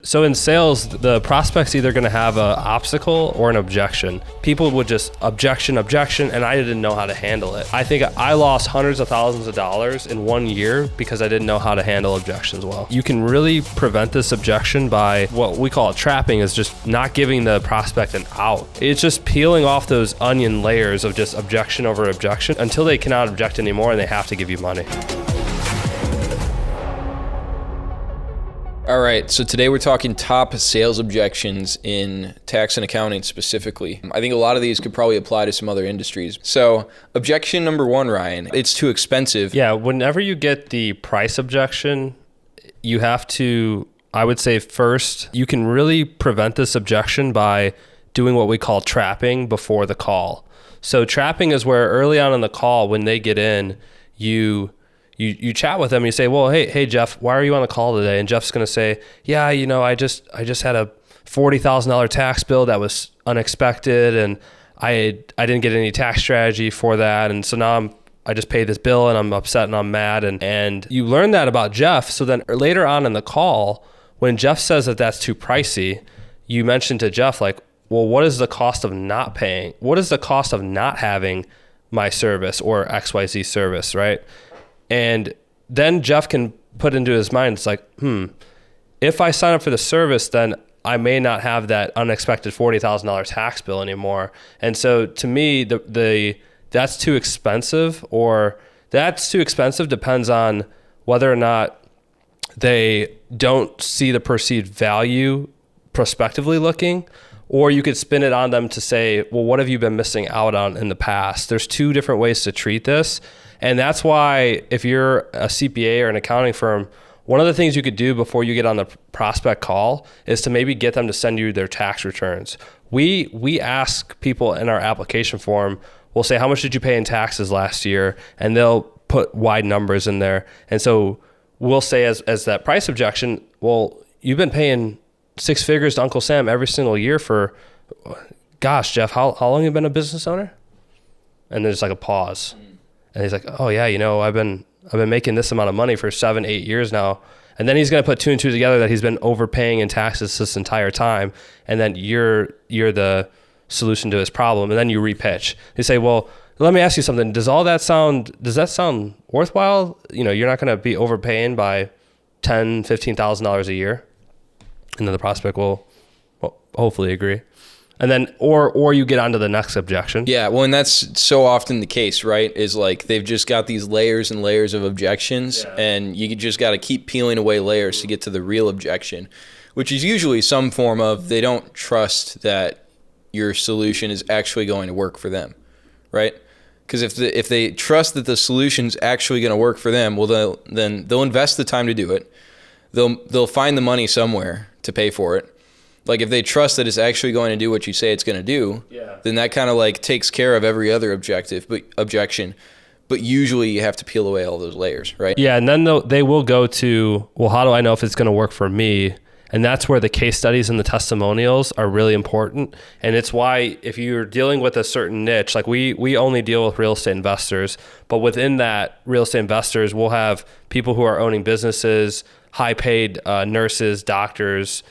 So in sales, the prospect's either going to have an obstacle or an objection. People would just objection, and I didn't know how to handle it. I think I lost hundreds of thousands of dollars in 1 year because I didn't know how to handle objections well. You can really prevent this objection by what we call trapping, is just not giving the prospect an out. It's just peeling off those onion layers of just objection over objection until they cannot object anymore and they have to give you money. All right, so today we're talking top sales objections in tax and accounting specifically. I think a lot of these could probably apply to some other industries. So objection number one, Ryan, it's too expensive. Yeah, whenever you get the price objection, you have to, I would say first, you can really prevent this objection by doing what we call trapping before the call. So trapping is where early on in the call, when they get in, you chat with them and you say, well, hey Jeff, why are you on the call today? And Jeff's going to say, yeah, I just had a $40,000 tax bill that was unexpected, and I didn't get any tax strategy for that, and so now I just paid this bill and I'm upset and I'm mad, and you learn that about Jeff. So then later on in the call, when Jeff says that that's too pricey, you mention to Jeff like, well, what is the cost of not paying? What is the cost of not having my service or XYZ service, right? And then Jeff can put into his mind, it's like, if I sign up for the service, then I may not have that unexpected $40,000 tax bill anymore. And so to me, that's too expensive, or that's too expensive depends on whether or not they don't see the perceived value prospectively looking, or you could spin it on them to say, well, what have you been missing out on in the past? There's two different ways to treat this. And that's why if you're a CPA or an accounting firm, one of the things you could do before you get on the prospect call is to maybe get them to send you their tax returns. We ask people in our application form, we'll say, how much did you pay in taxes last year? And they'll put wide numbers in there. And so we'll say as that price objection, well, you've been paying six figures to Uncle Sam every single year for, gosh, Jeff, how long have you been a business owner? And there's like a pause. And he's like, oh yeah, I've been making this amount of money for 7-8 years now. And then he's going to put two and two together that he's been overpaying in taxes this entire time. And then you're the solution to his problem. And then you repitch. You say, well, let me ask you something. Does that sound worthwhile? You're not going to be overpaying by $10,000, $15,000 a year. And then the prospect will hopefully agree. And then, or you get onto the next objection. Yeah, well, and that's so often the case, right? Is like they've just got these layers and layers of objections, and you just got to keep peeling away layers to get to the real objection, which is usually some form of they don't trust that your solution is actually going to work for them, right? Because if they trust that the solution's actually going to work for them, well, then they'll invest the time to do it. They'll find the money somewhere to pay for it. Like if they trust that it's actually going to do what you say it's going to do, then that kind of like takes care of every other objection. But usually you have to peel away all those layers, right? Yeah, and then they will go to, well, how do I know if it's going to work for me? And that's where the case studies and the testimonials are really important. And it's why if you're dealing with a certain niche, like we only deal with real estate investors, but within that real estate investors, we'll have people who are owning businesses, high paid nurses, doctors.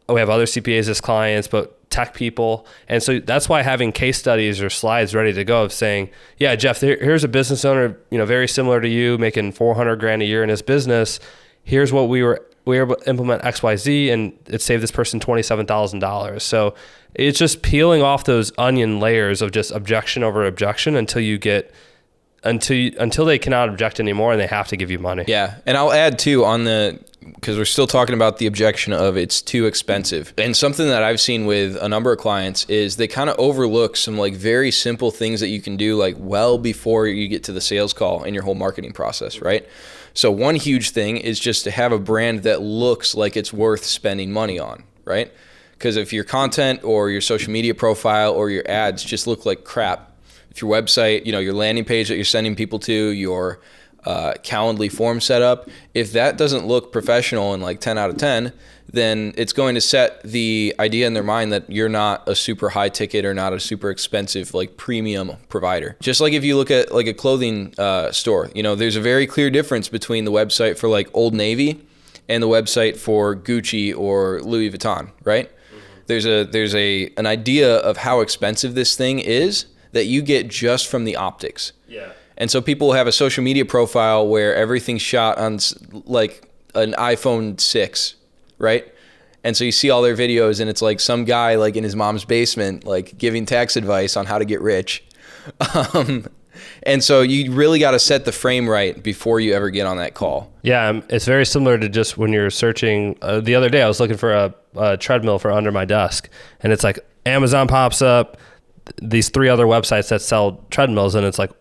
We have other CPAs as clients, but tech people. And so that's why having case studies or slides ready to go of saying, yeah, Jeff, here's a business owner, very similar to you, making $400,000 a year in his business. Here's what we were able to implement XYZ, and it saved this person $27,000. So it's just peeling off those onion layers of just objection over objection until they cannot object anymore and they have to give you money. Yeah. And I'll add too because we're still talking about the objection of it's too expensive. And something that I've seen with a number of clients is they kind of overlook some like very simple things that you can do like well before you get to the sales call in your whole marketing process, right? So one huge thing is just to have a brand that looks like it's worth spending money on, right? Because if your content or your social media profile or your ads just look like crap, if your website, your landing page that you're sending people to, your Calendly form setup, if that doesn't look professional and like 10 out of 10, then it's going to set the idea in their mind that you're not a super high ticket or not a super expensive like premium provider. Just like if you look at like a clothing store, there's a very clear difference between the website for like Old Navy and the website for Gucci or Louis Vuitton, right? There's an idea of how expensive this thing is that you get just from the optics. Yeah. And so people have a social media profile where everything's shot on like an iPhone 6, right? And so you see all their videos and it's like some guy like in his mom's basement, like giving tax advice on how to get rich. And so you really got to set the frame right before you ever get on that call. Yeah, it's very similar to just when you're searching. The other day I was looking for a treadmill for under my desk, and it's like Amazon pops up, these 3 other websites that sell treadmills, and it's like,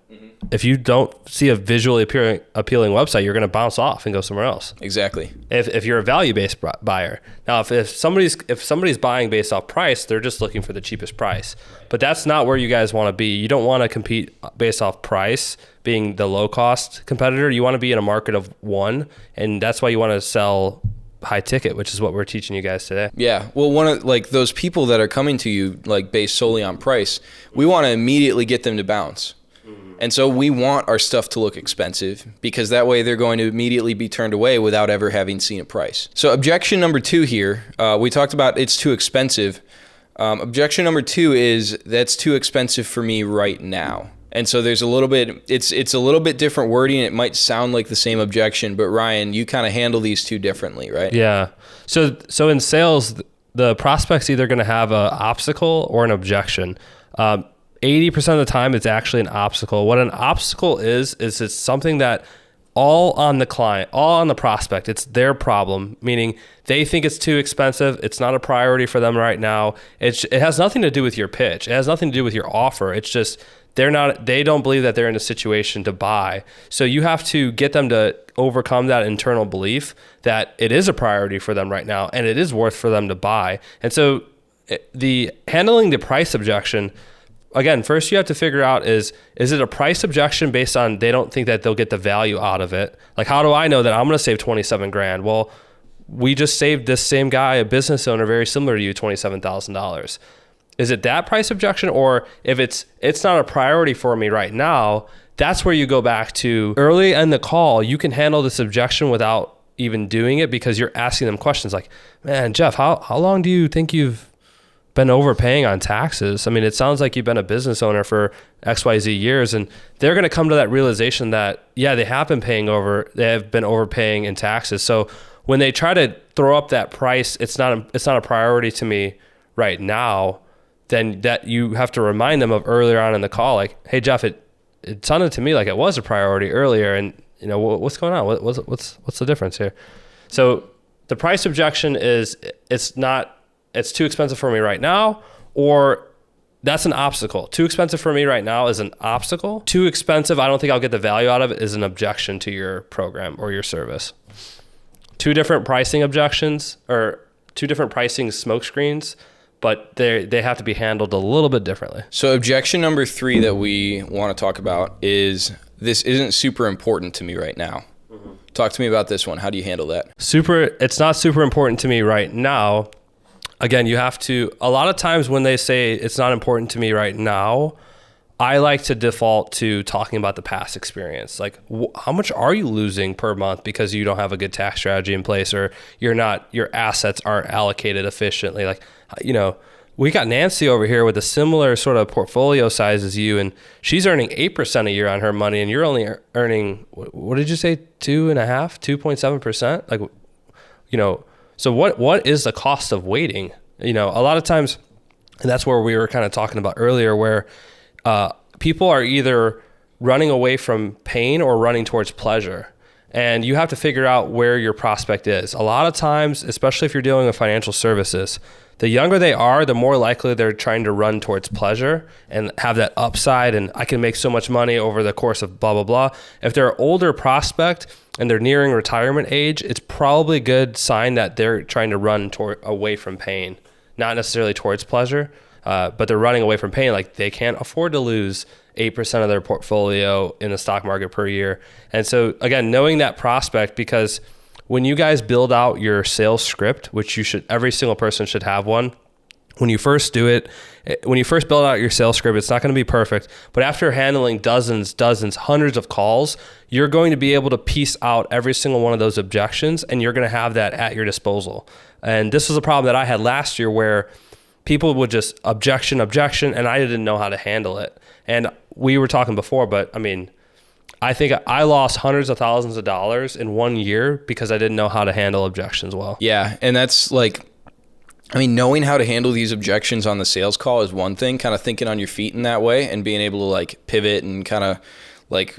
if you don't see a visually appealing website, you're going to bounce off and go somewhere else. Exactly. If you're a value-based buyer. Now, if somebody's buying based off price, they're just looking for the cheapest price. But that's not where you guys want to be. You don't want to compete based off price, being the low-cost competitor. You want to be in a market of one, and that's why you want to sell high ticket, which is what we're teaching you guys today. Yeah. Well, one of like those people that are coming to you like based solely on price, we want to immediately get them to bounce. And so we want our stuff to look expensive because that way they're going to immediately be turned away without ever having seen a price. So objection number 2 here, we talked about it's too expensive. Objection number 2 is that's too expensive for me right now. And so there's a little bit, it's a little bit different wording. It might sound like the same objection, but Ryan, you kind of handle these two differently, right? Yeah. So in sales, the prospect's either going to have an obstacle or an objection. 80% of the time, it's actually an obstacle. What an obstacle is it's something that all on the client, all on the prospect, it's their problem, meaning they think it's too expensive. It's not a priority for them right now. It has nothing to do with your pitch. It has nothing to do with your offer. It's just they don't believe that they're in a situation to buy. So you have to get them to overcome that internal belief that it is a priority for them right now and it is worth for them to buy. And so the handling the price objection, again, first you have to figure out is it a price objection based on they don't think that they'll get the value out of it? Like, how do I know that I'm going to save 27 grand? Well, we just saved this same guy, a business owner very similar to you, $27,000. Is it that price objection? Or if it's not a priority for me right now, that's where you go back to early in the call. You can handle this objection without even doing it because you're asking them questions like, man, Jeff, how long do you think you've been overpaying on taxes? I mean, it sounds like you've been a business owner for XYZ years, and they're going to come to that realization that, yeah, they have been overpaying in taxes. So when they try to throw up that price, it's not a priority to me right now, then that you have to remind them of earlier on in the call, like, hey, Jeff, it sounded to me like it was a priority earlier, and you know, what's going on? What's the difference here? So the price objection is it's too expensive for me right now, or that's an obstacle. Too expensive for me right now is an obstacle. Too expensive, I don't think I'll get the value out of it, is an objection to your program or your service. Two different pricing objections, or two different pricing smoke screens, but they have to be handled a little bit differently. So objection number 3 that we want to talk about is this isn't super important to me right now. Mm-hmm. Talk to me about this one. How do you handle that? It's not super important to me right now. Again, you have to, a lot of times when they say it's not important to me right now, I like to default to talking about the past experience. Like, how much are you losing per month because you don't have a good tax strategy in place, or your assets aren't allocated efficiently? Like, you know, we got Nancy over here with a similar sort of portfolio size as you, and she's earning 8% a year on her money, and you're only earning, what did you say, 2.7%? Like, you know, so what is the cost of waiting? You know, a lot of times, and that's where we were kind of talking about earlier, where people are either running away from pain or running towards pleasure. And you have to figure out where your prospect is. A lot of times, especially if you're dealing with financial services, the younger they are, the more likely they're trying to run towards pleasure and have that upside, and I can make so much money over the course of blah, blah, blah. If they're an older prospect and they're nearing retirement age, it's probably a good sign that they're trying to run away from pain, not necessarily towards pleasure, but they're running away from pain. Like, they can't afford to lose 8% of their portfolio in the stock market per year. And so, again, knowing that prospect, because when you guys build out your sales script, which every single person should have one, When you first do it, when you first build out your sales script, it's not going to be perfect. But after handling dozens, hundreds of calls, you're going to be able to piece out every single one of those objections, and you're going to have that at your disposal. And this was a problem that I had last year where people would just objection, and I didn't know how to handle it. And we were talking before, but I mean, I think I lost hundreds of thousands of dollars in 1 year because I didn't know how to handle objections well. Yeah, and that's like, I mean, knowing how to handle these objections on the sales call is one thing, kind of thinking on your feet in that way and being able to like pivot and kind of like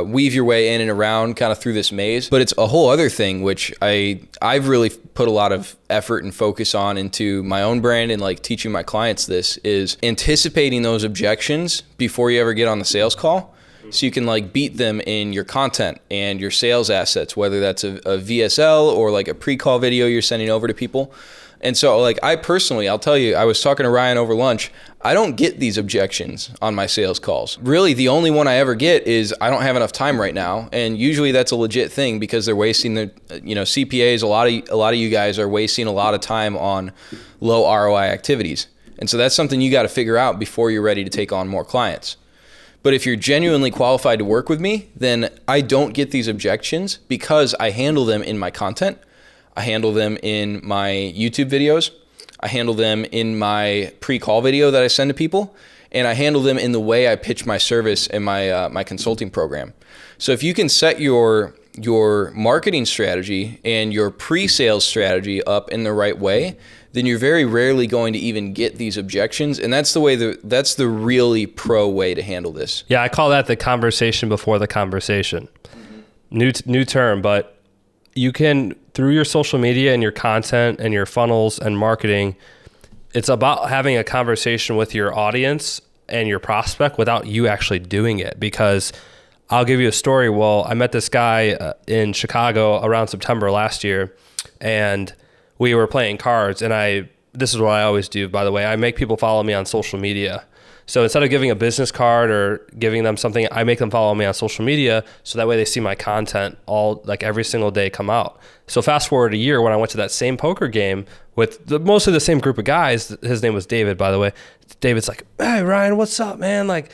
weave your way in and around kind of through this maze. But it's a whole other thing, which I've really put a lot of effort and focus on into my own brand and like teaching my clients this, is anticipating those objections before you ever get on the sales call. So you can like beat them in your content and your sales assets, whether that's a VSL or like a pre-call video you're sending over to people. And so like I personally, I'll tell you, I was talking to Ryan over lunch. I don't get these objections on my sales calls. Really, the only one I ever get is I don't have enough time right now. And usually that's a legit thing because they're wasting their, CPAs. A lot of you guys are wasting a lot of time on low ROI activities. And so that's something you got to figure out before you're ready to take on more clients. But if you're genuinely qualified to work with me, then I don't get these objections because I handle them in my content. I handle them in my YouTube videos. I handle them in my pre-call video that I send to people. And I handle them in the way I pitch my service and my consulting program. So if you can set your marketing strategy and your pre-sales strategy up in the right way, then you're very rarely going to even get these objections. And that's the really pro way to handle this. Yeah, I call that the conversation before the conversation. Mm-hmm. New term, but you can, through your social media and your content and your funnels and marketing, it's about having a conversation with your audience and your prospect without you actually doing it. Because I'll give you a story. Well, I met this guy in Chicago around September last year, and we were playing cards. And this is what I always do, by the way. I make people follow me on social media. So instead of giving a business card or giving them something, I make them follow me on social media so that way they see my content every single day come out. So fast forward a year when I went to that same poker game with mostly the same group of guys. His name was David, by the way. David's like, "Hey Ryan, what's up, man?" Like,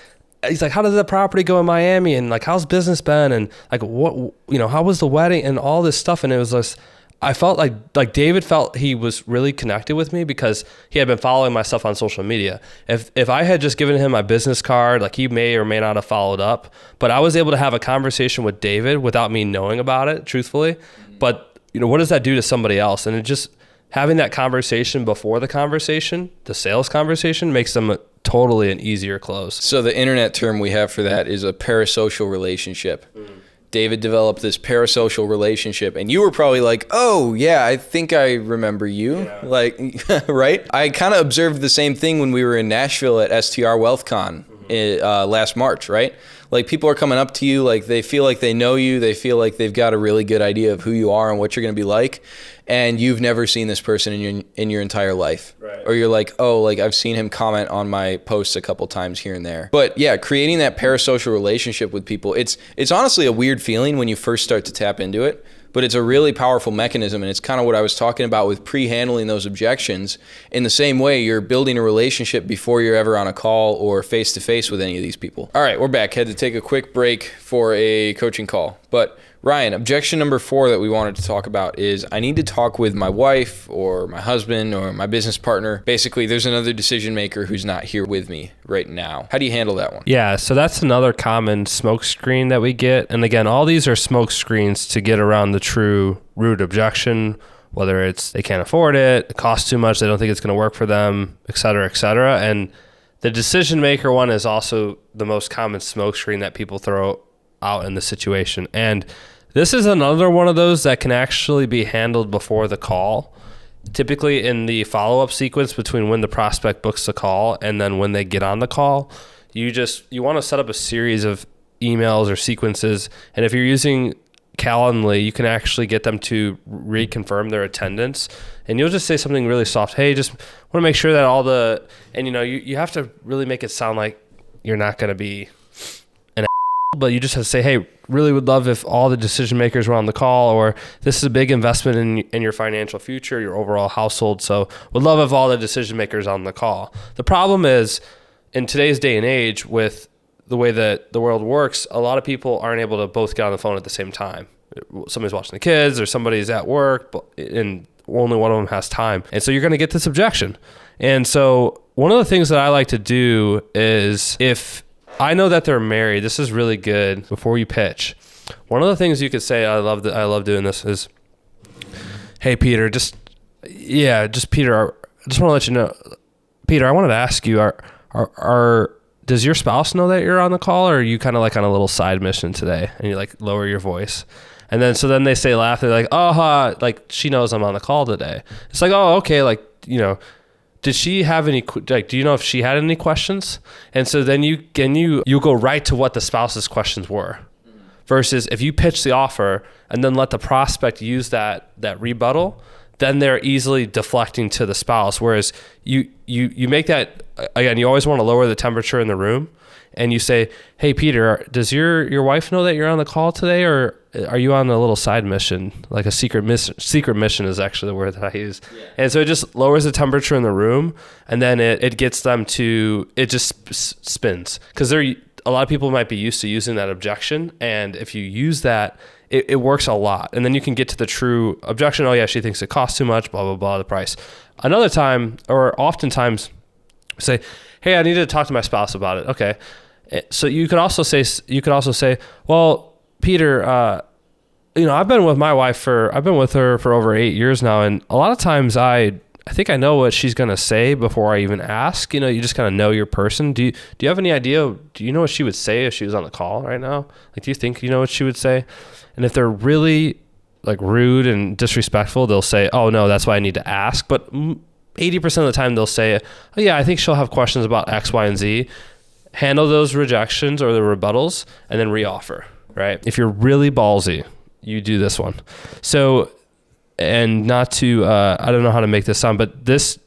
he's like, "How did the property go in Miami? And like, how's business been? And like, what, how was the wedding and all this stuff?" And it was just, I felt like David felt he was really connected with me because he had been following my stuff on social media. If I had just given him my business card, like, he may or may not have followed up, but I was able to have a conversation with David without me knowing about it, truthfully. But what does that do to somebody else? And it just, having that conversation before the conversation, the sales conversation, makes them totally an easier close. So the internet term we have for that is a parasocial relationship. Mm-hmm. David developed this parasocial relationship, and you were probably like, "Oh yeah, I think I remember you." Yeah. Like, right? I kind of observed the same thing when we were in Nashville at STR WealthCon last March, right? Like, people are coming up to you, like, they feel like they know you, they feel like they've got a really good idea of who you are and what you're going to be like, and you've never seen this person in your entire life. Right. Or you're like, "Oh, like, I've seen him comment on my posts a couple times here and there." But yeah, creating that parasocial relationship with people, it's honestly a weird feeling when you first start to tap into it. But it's a really powerful mechanism, and it's kind of what I was talking about with pre-handling those objections. In the same way, you're building a relationship before you're ever on a call or face-to-face with any of these people. All right, we're back. Had to take a quick break for a coaching call. But Ryan, objection number 4 that we wanted to talk about is I need to talk with my wife or my husband or my business partner. Basically, there's another decision maker who's not here with me right now. How do you handle that one? Yeah, so that's another common smoke screen that we get. And again, all these are smoke screens to get around the true root objection, whether it's they can't afford it costs too much, they don't think it's going to work for them, et cetera, et cetera. And the decision maker one is also the most common smoke screen that people throw out in the situation. And this is another one of those that can actually be handled before the call. Typically in the follow-up sequence between when the prospect books the call and then when they get on the call, you want to set up a series of emails or sequences. And if you're using Calendly, you can actually get them to reconfirm their attendance. And you'll just say something really soft. "Hey, just want to make sure that and you have to really make it sound like you're not going to be but you just have to say, hey, really would love if all the decision makers were on the call, or this is a big investment in your financial future, your overall household. So would love if all the decision makers on the call. The problem is in today's day and age with the way that the world works, a lot of people aren't able to both get on the phone at the same time. Somebody's watching the kids or somebody's at work and only one of them has time. And so you're going to get this objection. And so one of the things that I like to do is if I know that they're married, this is really good before you pitch. One of the things you could say, I love doing this, is, hey, Peter, Peter, I just want to let you know, Peter, I wanted to ask you, does your spouse know that you're on the call, or are you kind of like on a little side mission today? And you like lower your voice. And then, so then they say laugh. They're like, like she knows I'm on the call today. It's like, oh, okay. Like, did she have any, like, do you know if she had any questions? And so then you go right to what the spouse's questions were, versus if you pitch the offer and then let the prospect use that rebuttal, then they're easily deflecting to the spouse. Whereas you make that, again, you always want to lower the temperature in the room, and you say, hey, Peter, does your wife know that you're on the call today, or are you on a little side mission? Like a secret mission is actually the word that I use. Yeah. And so it just lowers the temperature in the room, and then it gets them to, it just spins. Because a lot of people might be used to using that objection, and if you use that, it works a lot. And then you can get to the true objection. Oh yeah, she thinks it costs too much, blah, blah, blah, the price. Another time, or oftentimes, say, hey, I need to talk to my spouse about it. Okay. So you could also say, well, Peter, I've been with my wife I've been with her for over 8 years now. And a lot of times I think I know what she's going to say before I even ask. You just kind of know your person. Do you have any idea? Do you know what she would say if she was on the call right now? Like, do you think you know what she would say? And if they're really like rude and disrespectful, they'll say, oh no, that's why I need to ask. But 80% of the time they'll say, oh yeah, I think she'll have questions about X, Y, and Z. Handle those rejections or the rebuttals and then reoffer, right? If you're really ballsy, you do this one. So, and not to, I don't know how to make this sound, but this,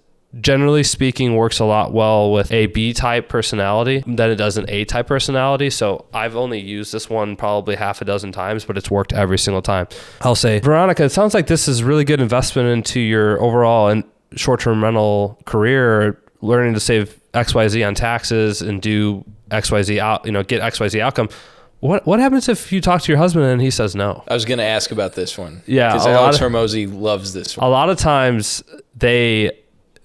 generally speaking, works a lot well with a B-type personality than it does an A-type personality. So I've only used this one probably half a dozen times, but it's worked every single time. I'll say, Veronica, it sounds like this is really good investment into your overall and short-term rental career, learning to save XYZ on taxes and do XYZ out, get XYZ outcome. What happens if you talk to your husband and he says no? I was going to ask about this one. Yeah. Because Alex Hormozy loves this one. A lot of times so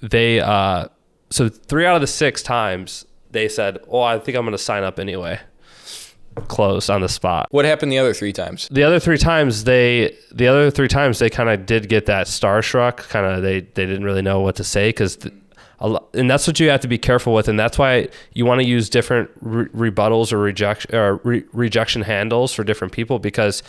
3 out of the 6 times they said, oh, I think I'm going to sign up anyway. Closed on the spot. What happened the other 3 times? The other three times they kind of did get that starstruck. Kind of they didn't really know what to say because and that's what you have to be careful with, and that's why you want to use different rebuttals or rejection handles for different people, because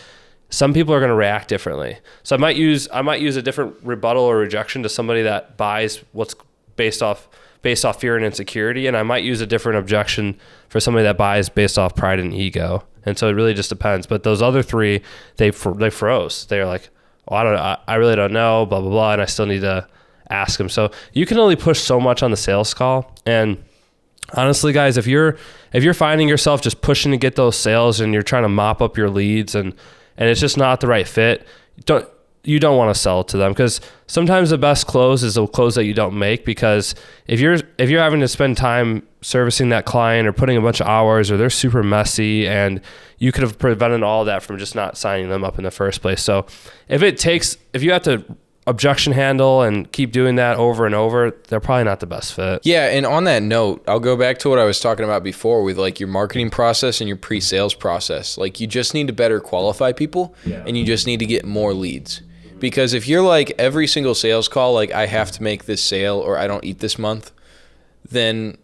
some people are going to react differently. So I might use a different rebuttal or rejection to somebody that buys what's based off fear and insecurity, and I might use a different objection for somebody that buys based off pride and ego. And so it really just depends. But those other 3, they froze. They're like, well, I really don't know, blah blah blah, and I still need to ask them. So you can only push so much on the sales call. And honestly, guys, if you're finding yourself just pushing to get those sales and you're trying to mop up your leads and it's just not the right fit, you don't want to sell to them, because sometimes the best close is a close that you don't make. Because if you're having to spend time servicing that client or putting a bunch of hours, or they're super messy, and you could have prevented all of that from just not signing them up in the first place. So if you have to objection handle and keep doing that over and over, they're probably not the best fit. Yeah, and on that note, I'll go back to what I was talking about before with like your marketing process and your pre-sales process. Like, you just need to better qualify people, and you just need to get more leads. Because if you're like every single sales call, like, I have to make this sale or I don't eat this month, then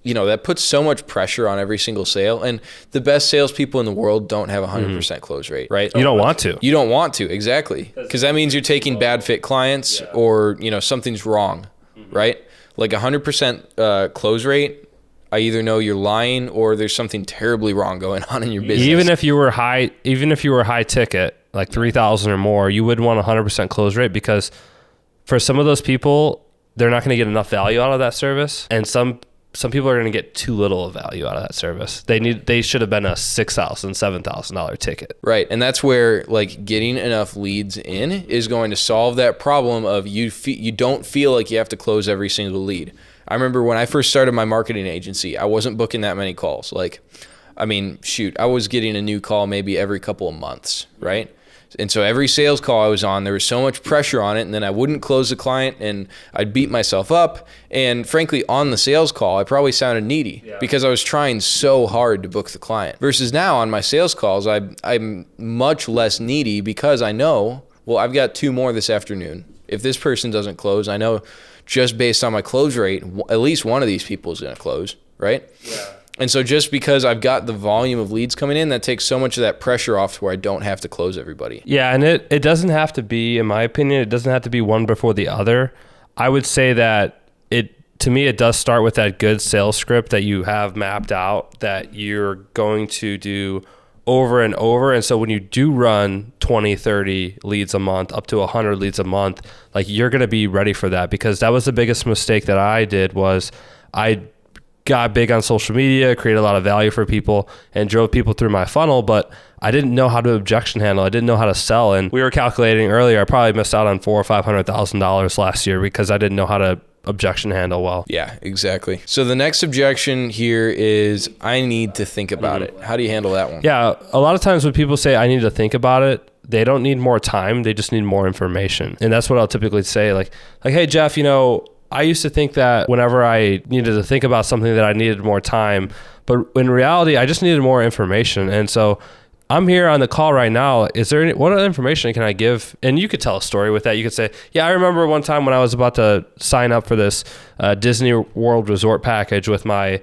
that puts so much pressure on every single sale. And the best salespeople in the world don't have 100% close rate, right? You don't want to. You don't want to, exactly. Because that means you're taking bad fit clients, or, something's wrong, right? Like 100% close rate, I either know you're lying or there's something terribly wrong going on in your business. Even if you were high ticket, like 3,000 or more, you would want 100% close rate, because for some of those people, they're not going to get enough value out of that service. And some some people are going to get too little of value out of that service. They should have been a $6,000, $7,000 ticket. Right. And that's where like getting enough leads in is going to solve that problem of you don't feel like you have to close every single lead. I remember when I first started my marketing agency, I wasn't booking that many calls. Like, I mean, shoot, I was getting a new call maybe every couple of months, right? And so every sales call I was on, there was so much pressure on it, and then I wouldn't close the client, and I'd beat myself up. And frankly, on the sales call, I probably sounded needy because I was trying so hard to book the client. Versus now on my sales calls, I'm much less needy because I know, well, I've got 2 more this afternoon. If this person doesn't close, I know just based on my close rate, at least one of these people is going to close, right? Yeah. And so just because I've got the volume of leads coming in, that takes so much of that pressure off to where I don't have to close everybody. Yeah, and it doesn't have to be, in my opinion, it doesn't have to be one before the other. I would say that to me, it does start with that good sales script that you have mapped out that you're going to do over and over. And so when you do run 20, 30 leads a month, up to 100 leads a month, like you're going to be ready for that, because that was the biggest mistake that I did was I got big on social media, created a lot of value for people, and drove people through my funnel, but I didn't know how to objection handle. I didn't know how to sell. And we were calculating earlier, I probably missed out on $400,000 or $500,000 last year because I didn't know how to objection handle well. Yeah, exactly. So the next objection here is I need to think about it. How do you handle that one? Yeah, a lot of times when people say I need to think about it, they don't need more time, they just need more information. And that's what I'll typically say, like, hey, Jeff, I used to think that whenever I needed to think about something that I needed more time, but in reality, I just needed more information. And so I'm here on the call right now. What other information can I give? And you could tell a story with that. You could say, yeah, I remember one time when I was about to sign up for this Disney World resort package with my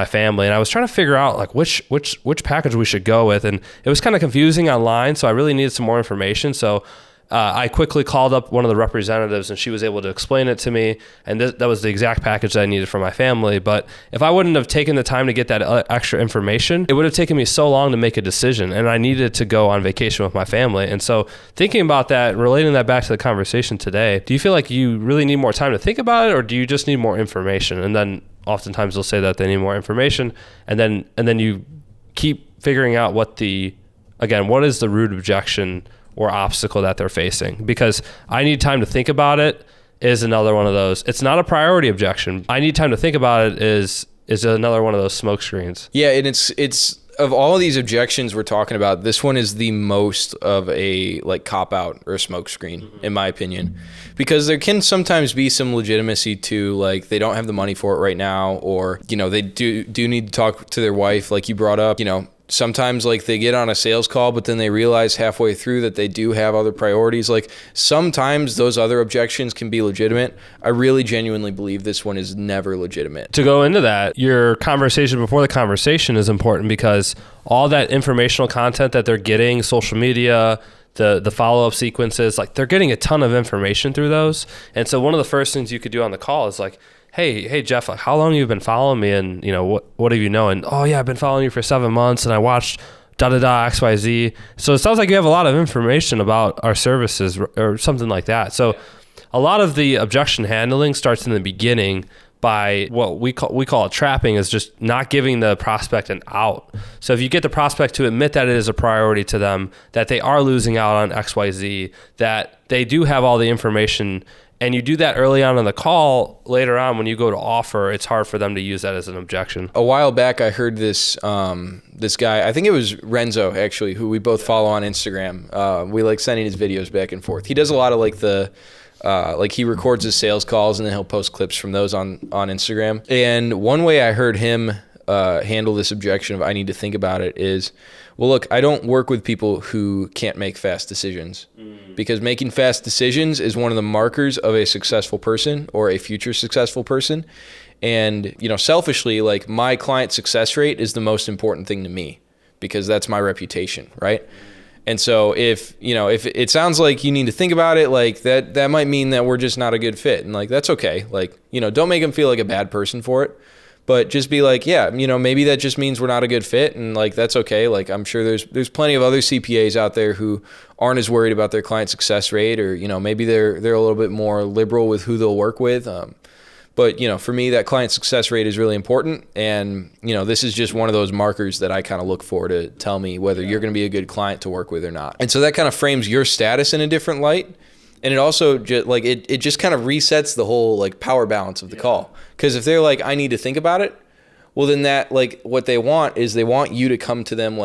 family, and I was trying to figure out like which package we should go with, and it was kind of confusing online, so I really needed some more information. So I quickly called up one of the representatives, and she was able to explain it to me, and that was the exact package that I needed for my family. But if I wouldn't have taken the time to get that extra information, it would have taken me so long to make a decision, and I needed to go on vacation with my family. And so thinking about that, relating that back to the conversation today, do you feel like you really need more time to think about it, or do you just need more information? And then oftentimes they'll say that they need more information, and then you keep figuring out what is the root objection or obstacle that they're facing. Because I need time to think about it is another one of those. It's not a priority objection. I need time to think about it is another one of those smoke screens. Yeah, and it's of all of these objections we're talking about, this one is the most of a like cop out or a smoke screen, in my opinion, because there can sometimes be some legitimacy to like they don't have the money for it right now, or they do need to talk to their wife, like you brought up. Sometimes like they get on a sales call, but then they realize halfway through that they do have other priorities. Like sometimes those other objections can be legitimate. I really genuinely believe this one is never legitimate. To go into that, your conversation before the conversation is important, because all that informational content that they're getting, social media, the follow-up sequences, like they're getting a ton of information through those. And so one of the first things you could do on the call is like, Hey Jeff, like how long have you been following me, and what have you know? And oh yeah, I've been following you for 7 months, and I watched XYZ. So it sounds like you have a lot of information about our services or something like that. So a lot of the objection handling starts in the beginning by what we call it trapping, is just not giving the prospect an out. So if you get the prospect to admit that it is a priority to them, that they are losing out on XYZ, that they do have all the information, and you do that early on in the call, later on when you go to offer, it's hard for them to use that as an objection. A while back, I heard this guy, I think it was Renzo actually, who we both follow on Instagram. We like sending his videos back and forth. He does a lot of like he records his sales calls, and then he'll post clips from those on Instagram. And one way I heard him handle this objection of I need to think about it is, well, look, I don't work with people who can't make fast decisions, because making fast decisions is one of the markers of a successful person or a future successful person. And, selfishly, like my client success rate is the most important thing to me, because that's my reputation, right? And so if it sounds like you need to think about it, like that might mean that we're just not a good fit. And like, that's okay. Like, don't make them feel like a bad person for it. But just be like, yeah, maybe that just means we're not a good fit, and like that's okay. Like I'm sure there's plenty of other CPAs out there who aren't as worried about their client success rate, or maybe they're a little bit more liberal with who they'll work with. But, for me, that client success rate is really important. And, this is just one of those markers that I kind of look for to tell me whether you're going to be a good client to work with or not. And so that kind of frames your status in a different light. And it also just it just kind of resets the whole power balance of the call. Because if they're like, I need to think about it, well, then that what they want is they want you to come to them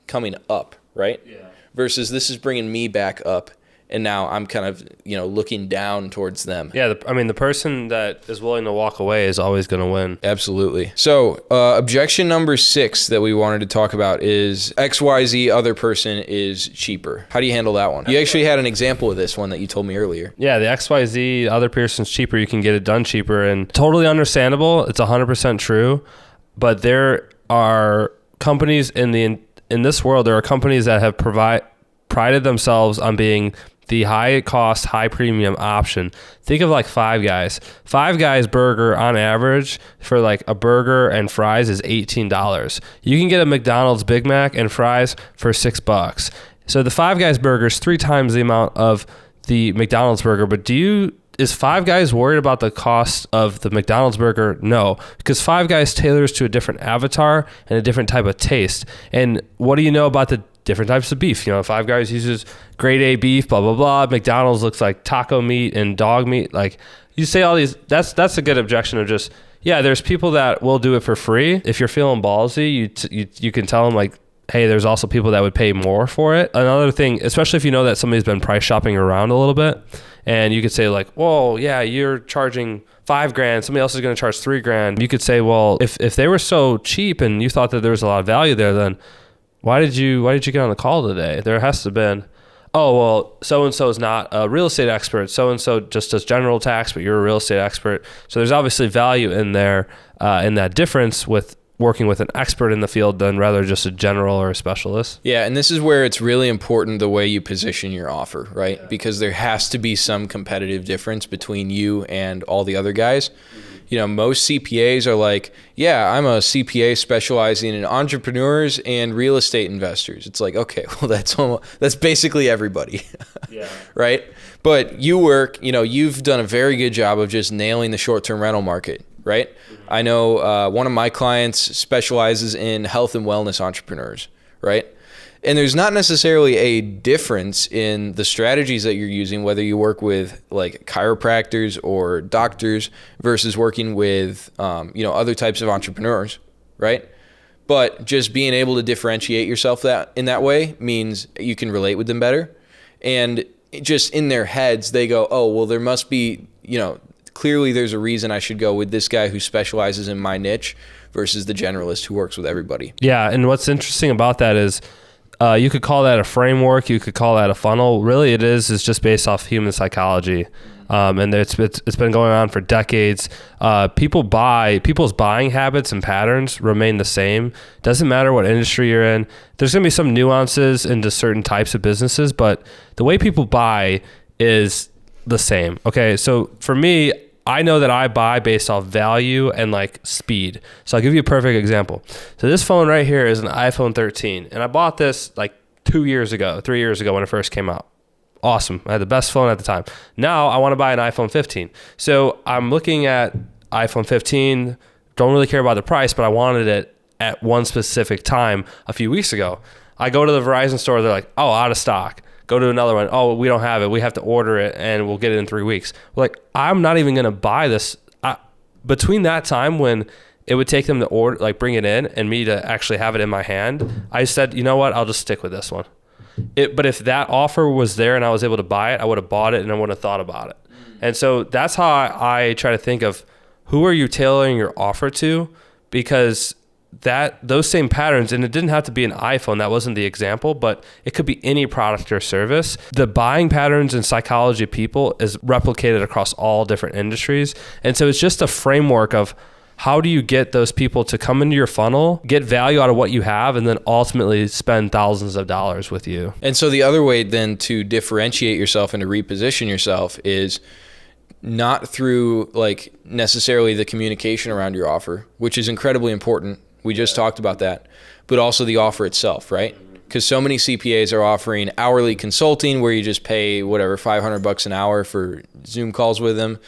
coming up, right? Yeah. Versus this is bringing me back up. And now I'm kind of, looking down towards them. Yeah, the person that is willing to walk away is always going to win. Absolutely. So objection number 6 that we wanted to talk about is XYZ other person is cheaper. How do you handle that one? You actually had an example of this one that you told me earlier. Yeah, the XYZ other person's cheaper. You can get it done cheaper, and totally understandable. It's 100% true. But there are companies in this world, there are companies that have prided themselves on being the high cost, high premium option. Think of Five Guys. Five Guys burger on average for a burger and fries is $18. You can get a McDonald's Big Mac and fries for $6. So the Five Guys burger is 3 times the amount of the McDonald's burger. But is Five Guys worried about the cost of the McDonald's burger? No, because Five Guys tailors to a different avatar and a different type of taste. And what do you know about the different types of beef? Five Guys uses grade A beef, blah, blah, blah. McDonald's looks like taco meat and dog meat. You say all these, that's a good objection of just, there's people that will do it for free. If you're feeling ballsy, you can tell them hey, there's also people that would pay more for it. Another thing, especially if you know that somebody's been price shopping around a little bit, and you could say whoa, yeah, you're charging $5,000, somebody else is going to charge $3,000. You could say, well, if they were so cheap and you thought that there was a lot of value there, then why did you get on the call today? There has to have been, oh, well, so-and-so is not a real estate expert. So-and-so just does general tax, but you're a real estate expert. So there's obviously value in there, in that difference with working with an expert in the field than rather just a general or a specialist. Yeah, and this is where it's really important the way you position your offer, right? Yeah. Because there has to be some competitive difference between you and all the other guys. Most CPAs are I'm a CPA specializing in entrepreneurs and real estate investors. It's okay, well, that's basically everybody, yeah. Right? But you work, you've done a very good job of just nailing the short-term rental market, right? Mm-hmm. I know one of my clients specializes in health and wellness entrepreneurs, right? And there's not necessarily a difference in the strategies that you're using, whether you work with chiropractors or doctors versus working with, other types of entrepreneurs, right? But just being able to differentiate yourself in that way means you can relate with them better. And just in their heads, they go, oh, well, there must be, clearly there's a reason I should go with this guy who specializes in my niche versus the generalist who works with everybody. Yeah. And what's interesting about that is, you could call that a framework. You could call that a funnel. Really, it is just based off human psychology, and it's been going on for decades. People's buying habits and patterns remain the same. Doesn't matter what industry you're in. There's going to be some nuances into certain types of businesses, but the way people buy is the same. Okay, so for me, I know that I buy based off value and speed. So I'll give you a perfect example. So this phone right here is an iPhone 13. And I bought this 3 years ago when it first came out. Awesome. I had the best phone at the time. Now I want to buy an iPhone 15. So I'm looking at iPhone 15. Don't really care about the price, but I wanted it at one specific time a few weeks ago. I go to the Verizon store. They're like, oh, out of stock. Go to another one. Oh, we don't have it. We have to order it, and we'll get it in 3 weeks. I'm not even going to buy this. Between that time when it would take them to order, bring it in, and me to actually have it in my hand, I said, you know what? I'll just stick with this one. But if that offer was there and I was able to buy it, I would have bought it and I wouldn't have thought about it. And so that's how I try to think of who are you tailoring your offer to, because those same patterns, and it didn't have to be an iPhone, that wasn't the example, but it could be any product or service. The buying patterns and psychology of people is replicated across all different industries. And so it's just a framework of how do you get those people to come into your funnel, get value out of what you have, and then ultimately spend thousands of dollars with you. And so the other way then to differentiate yourself and to reposition yourself is not through necessarily the communication around your offer, which is incredibly important. We just talked about that, but also the offer itself, right? Because so many CPAs are offering hourly consulting where you just pay whatever, $500 an hour for Zoom calls with them.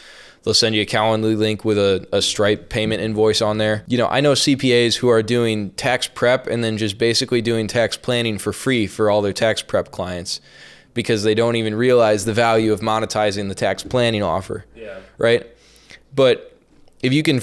They'll send you a Calendly link with a Stripe payment invoice on there. You know, I know CPAs who are doing tax prep and then just basically doing tax planning for free for all their tax prep clients because they don't even realize the value of monetizing the tax planning offer. Yeah. Right? But if you can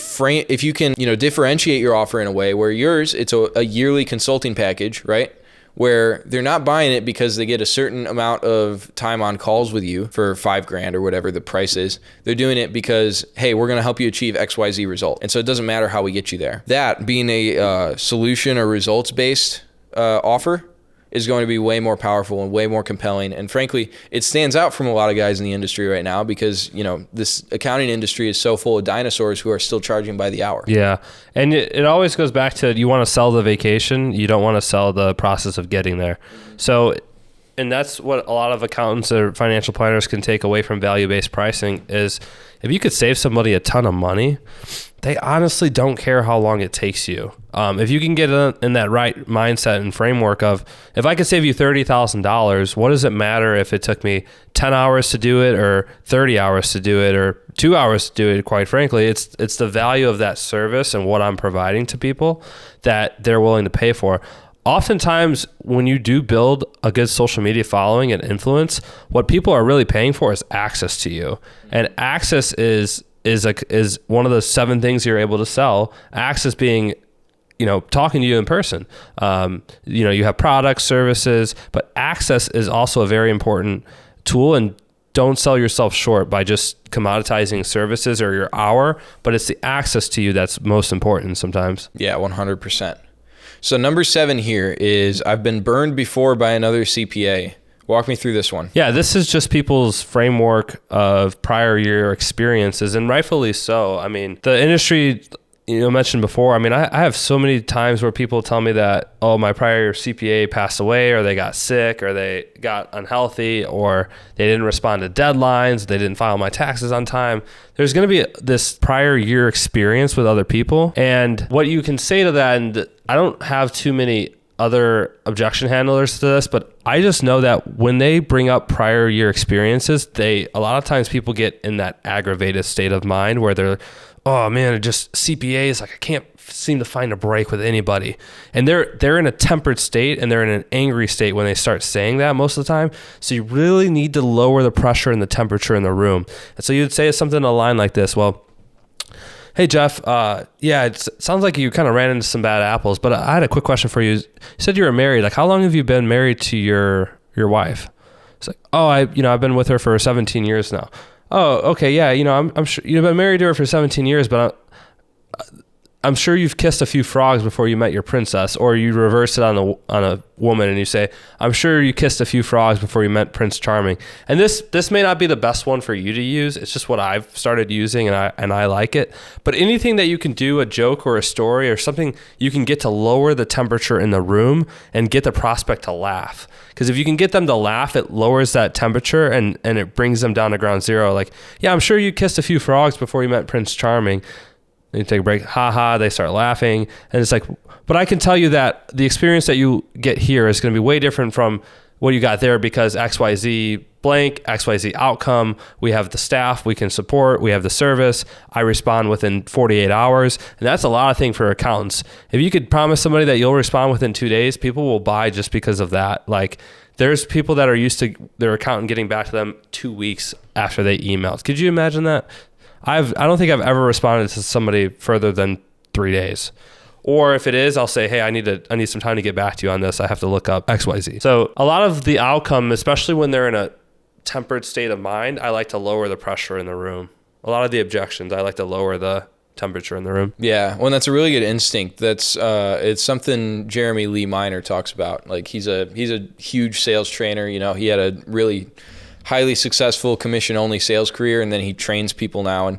differentiate your offer in a way where yours, it's a yearly consulting package, right? Where they're not buying it because they get a certain amount of time on calls with you for $5,000 or whatever the price is. They're doing it because, hey, we're going to help you achieve XYZ result. And so it doesn't matter how we get you there. That being a solution or results-based offer is going to be way more powerful and way more compelling. And frankly, it stands out from a lot of guys in the industry right now because, you know, this accounting industry is so full of dinosaurs who are still charging by the hour. Yeah. And it always goes back to, you want to sell the vacation. You don't want to sell the process of getting there. So, and that's what a lot of accountants or financial planners can take away from value-based pricing is if you could save somebody a ton of money, they honestly don't care how long it takes you. If you can get in that right mindset and framework of, if I could save you $30,000, what does it matter if it took me 10 hours to do it or 30 hours to do it or 2 hours to do it? Quite frankly, it's the value of that service and what I'm providing to people that they're willing to pay for. Oftentimes, when you do build a good social media following and influence, what people are really paying for is access to you. And access is one of the 7 things you're able to sell. Access being, you know, talking to you in person. You know, you have products, services, but access is also a very important tool. And don't sell yourself short by just commoditizing services or your hour, but it's the access to you that's most important sometimes. Yeah, 100%. So number 7 here is, I've been burned before by another CPA. Walk me through this one. Yeah, this is just people's framework of prior year experiences, and rightfully so. I mean, the industry, you know, mentioned before, I mean, I have so many times where people tell me that, oh, my prior CPA passed away, or they got sick, or they got unhealthy, or they didn't respond to deadlines, they didn't file my taxes on time. There's going to be this prior year experience with other people. And what you can say to that, and I don't have too many other objection handlers to this, but I just know that when they bring up prior year experiences, a lot of times people get in that aggravated state of mind where they're, oh man, it just CPAs, like I can't seem to find a break with anybody. And they're in a tempered state and they're in an angry state when they start saying that most of the time. So you really need to lower the pressure and the temperature in the room. And so you'd say something a line like this, well, hey Jeff, yeah, it sounds like you kind of ran into some bad apples, but I had a quick question for you. You said you were married. Like, how long have you been married to your wife? It's like, oh, I've been with her for 17 years now. Oh, okay, yeah, I'm sure you've been married to her for 17 years, but I'm sure you've kissed a few frogs before you met your princess, or you reverse it on a woman and you say, I'm sure you kissed a few frogs before you met Prince Charming. And this may not be the best one for you to use. It's just what I've started using and I like it. But anything that you can do, a joke or a story or something you can get to lower the temperature in the room and get the prospect to laugh. Because if you can get them to laugh, it lowers that temperature and it brings them down to ground zero. Like, yeah, I'm sure you kissed a few frogs before you met Prince Charming. You take a break, they start laughing. And it's like, but I can tell you that the experience that you get here is going to be way different from what you got there because XYZ blank, XYZ outcome. We have the staff we can support. We have the service. I respond within 48 hours. And that's a lot of things for accountants. If you could promise somebody that you'll respond within 2 days, people will buy just because of that. Like, there's people that are used to their accountant getting back to them 2 weeks after they emailed. Could you imagine that? I don't think I've ever responded to somebody further than 3 days. Or if it is, I'll say, hey, I need some time to get back to you on this. I have to look up XYZ. So a lot of the outcome, especially when they're in a tempered state of mind, I like to lower the pressure in the room. A lot of the objections, I like to lower the temperature in the room. Yeah, well, that's a really good instinct. That's it's something Jeremy Lee Minor talks about. Like, he's a huge sales trainer. He had a really highly successful commission-only sales career, and then he trains people now. And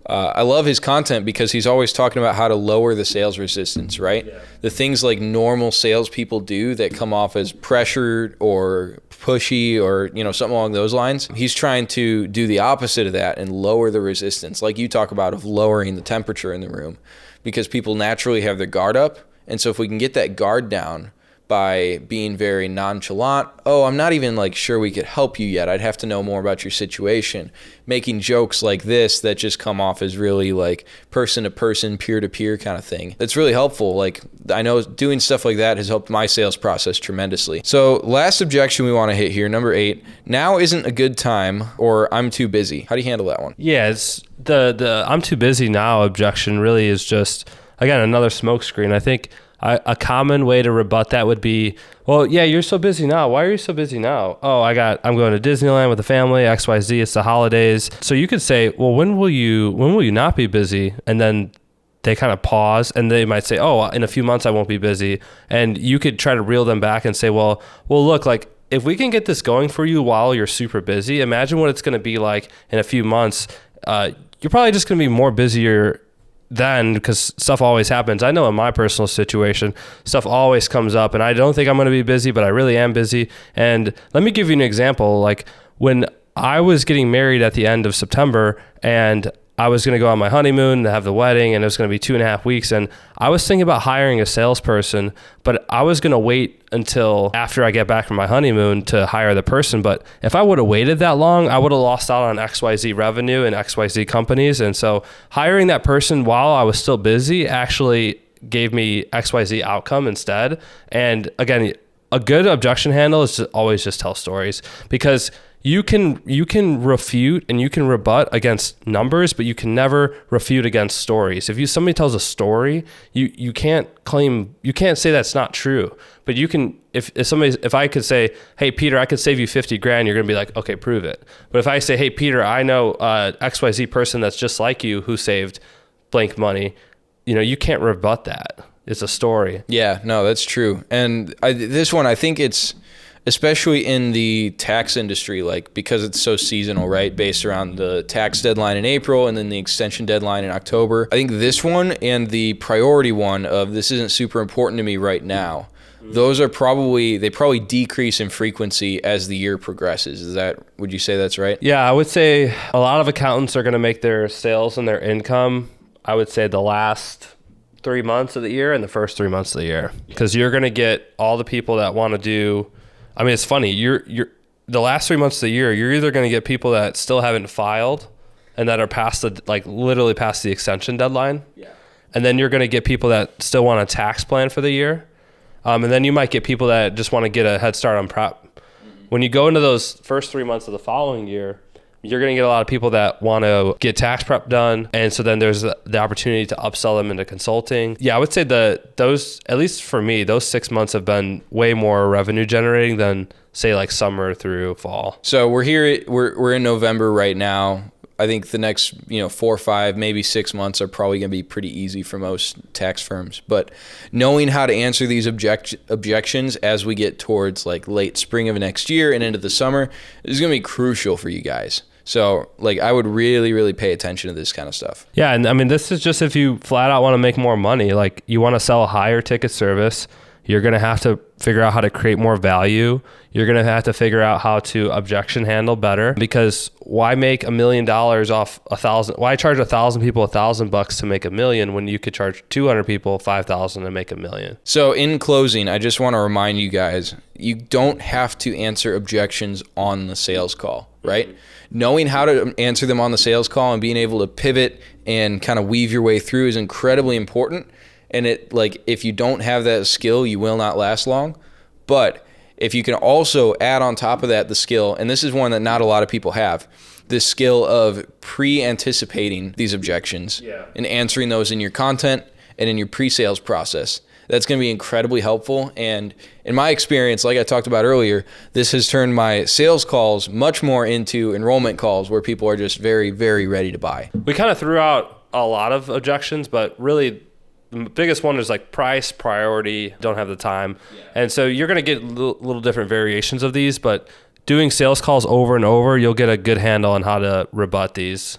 I love his content because he's always talking about how to lower the sales resistance, right? Yeah. The things like normal salespeople do that come off as pressured or pushy or something along those lines. He's trying to do the opposite of that and lower the resistance, like you talk about, of lowering the temperature in the room, because people naturally have their guard up. And so if we can get that guard down by being very nonchalant. Oh, I'm not even like sure we could help you yet. I'd have to know more about your situation. Making jokes like this that just come off as really like person to person, peer to peer kind of thing. That's really helpful. Like I know doing stuff like that has helped my sales process tremendously. So last objection we want to hit here, number 8, now isn't a good time or I'm too busy. How do you handle that one? Yeah, it's the I'm too busy now objection really is just, again, another smokescreen. I think a common way to rebut that would be, well, yeah, you're so busy now. Why are you so busy now? Oh, I'm going to Disneyland with the family, XYZ, it's the holidays. So you could say, well, when will you not be busy? And then they kind of pause and they might say, oh, in a few months I won't be busy. And you could try to reel them back and say, well, look, like if we can get this going for you while you're super busy, imagine what it's going to be like in a few months. You're probably just going to be more busier then, because stuff always happens. I know in my personal situation, stuff always comes up and I don't think I'm going to be busy, but I really am busy. And let me give you an example. Like when I was getting married at the end of September and I was going to go on my honeymoon to have the wedding and it was going to be 2.5 weeks. And I was thinking about hiring a salesperson, but I was going to wait until after I get back from my honeymoon to hire the person. But if I would have waited that long, I would have lost out on XYZ revenue and XYZ companies. And so hiring that person while I was still busy actually gave me XYZ outcome instead. And again, a good objection handle is to always just tell stories, because you can refute and you can rebut against numbers, but you can never refute against stories. If somebody tells a story, you can't say that's not true. But you can, if I could say, hey Peter, I could save you 50 grand, you're gonna be like, okay, prove it. But if I say, hey Peter, I know XYZ person that's just like you who saved blank money, you can't rebut that. It's a story. Yeah, no, that's true. And this one, I think it's, especially in the tax industry, like because it's so seasonal, right? Based around the tax deadline in April and then the extension deadline in October. I think this one and the priority one of this isn't super important to me right now, those are they probably decrease in frequency as the year progresses. Would you say that's right? Yeah, I would say a lot of accountants are going to make their sales and their income, I would say the last 3 months of the year and the first 3 months of the year, because you're going to get all the people that want to do. I mean, it's funny. You're the last 3 months of the year, you're either going to get people that still haven't filed and that are literally past the extension deadline. Yeah. And then you're going to get people that still want a tax plan for the year. And then you might get people that just want to get a head start on prep. Mm-hmm. When you go into those first 3 months of the following year, you're going to get a lot of people that want to get tax prep done. And so then there's the opportunity to upsell them into consulting. Yeah, I would say those, at least for me, those 6 months have been way more revenue generating than say like summer through fall. So we're in November right now. I think the next 4 or 5, maybe 6 months are probably going to be pretty easy for most tax firms. But knowing how to answer these objections as we get towards like late spring of next year and into the summer is going to be crucial for you guys. So like I would really, really pay attention to this kind of stuff. Yeah. And I mean, this is just if you flat out want to make more money, like you want to sell a higher ticket service, you're going to have to figure out how to create more value. You're going to have to figure out how to objection handle better, because why make $1 million off 1,000? Why charge 1,000 people $1,000 to make $1 million when you could charge 200 people 5,000 to make $1 million? So in closing, I just want to remind you guys, you don't have to answer objections on the sales call, right? Mm-hmm. Knowing how to answer them on the sales call and being able to pivot and kind of weave your way through is incredibly important. And if you don't have that skill, you will not last long. But if you can also add on top of that the skill, and this is one that not a lot of people have, the skill of pre-anticipating these objections and answering those in your content and in your pre-sales process. That's going to be incredibly helpful. And in my experience, like I talked about earlier, this has turned my sales calls much more into enrollment calls where people are just very, very ready to buy. We kind of threw out a lot of objections, but really the biggest one is like price, priority, don't have the time. Yeah. And so you're going to get little different variations of these, but doing sales calls over and over, you'll get a good handle on how to rebut these.